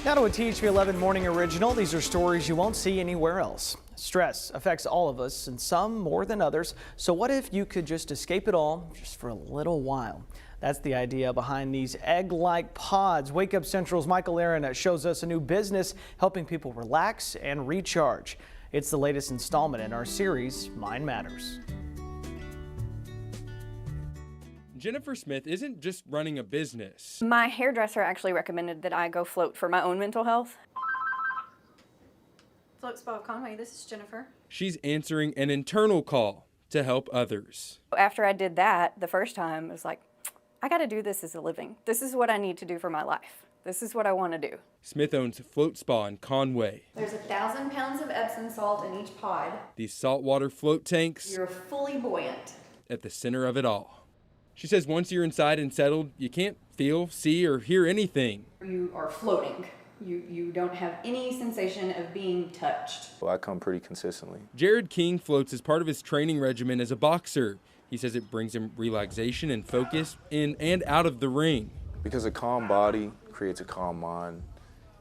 Now to a thv-11 morning original. These are stories you won't see anywhere else. Stress affects all of us and some more than others. So what if you could just escape it all just for a little while? That's the idea behind these egg-like pods. Wake Up Central's Michael Aaron shows us a new business helping people relax and recharge. It's the latest installment in our series, Mind Matters. Jennifer Smith isn't just running a business. My hairdresser actually recommended that I go float for my own mental health. Float Spa of Conway, this is Jennifer. She's answering an internal call to help others. After I did that the first time, it was like, I gotta do this as a living. This is what I need to do for my life. This is what I want to do. Smith owns Float Spa in Conway. There's 1,000 pounds of Epsom salt in each pod. These saltwater float tanks You're fully buoyant. at the center of it all. She says once you're inside and settled, you can't feel, see, or hear anything. You are floating. You don't have any sensation of being touched. Well, I come pretty consistently. Jared King floats as part of his training regimen as a boxer. He says it brings him relaxation and focus in and out of the ring. Because a calm body creates a calm mind,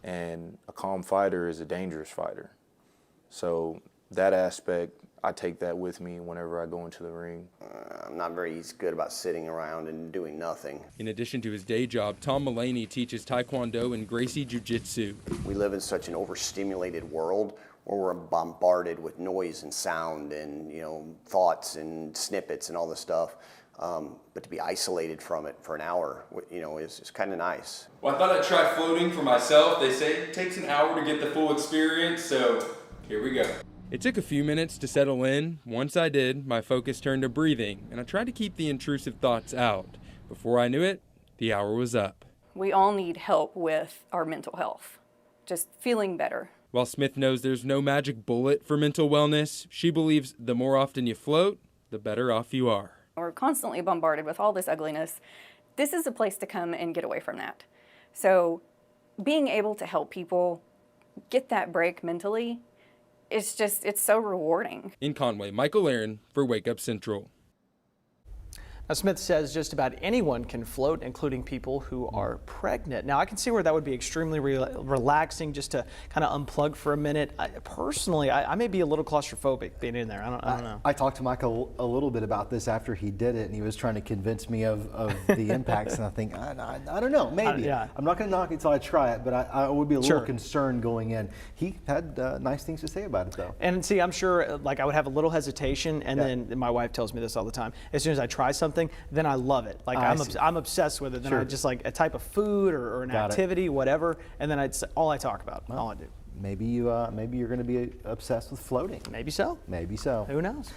and a calm fighter is a dangerous fighter. So that aspect, I take that with me whenever I go into the ring. I'm not very good about sitting around and doing nothing. In addition to his day job, Tom Mullaney teaches Taekwondo and Gracie Jiu-Jitsu. We live in such an overstimulated world where we're bombarded with noise and sound and thoughts and snippets and all this stuff. But to be isolated from it for an hour, is kind of nice. Well, I thought I'd try floating for myself. They say it takes an hour to get the full experience, so here we go. It took a few minutes to settle in. Once I did, my focus turned to breathing, and I tried to keep the intrusive thoughts out. Before I knew it, the hour was up. We all need help with our mental health, just feeling better. While Smith knows there's no magic bullet for mental wellness, she believes the more often you float, the better off you are. We're constantly bombarded with all this ugliness. This is a place to come and get away from that. So being able to help people get that break mentally, it's so rewarding. In Conway, Michael Aaron for Wake Up Central. Now, Smith says just about anyone can float, including people who are pregnant. Now, I can see where that would be extremely relaxing just to kind of unplug for a minute. Personally, I may be a little claustrophobic being in there. I don't know. I talked to Michael a little bit about this after he did it, and he was trying to convince me of the impacts, and I think, I don't know, maybe. Yeah. I'm not going to knock it until I try it, but I would be a little concerned going in. He had nice things to say about it, though. And see, I'm sure like I would have a little hesitation, and then my wife tells me this all the time. As soon as I try something, then I love it. Like I'm obsessed with it. Then I just like a type of food or an activity, whatever, and then it's all I talk about, all I do. Maybe you're going to be obsessed with floating. Maybe so. Maybe so. Who knows?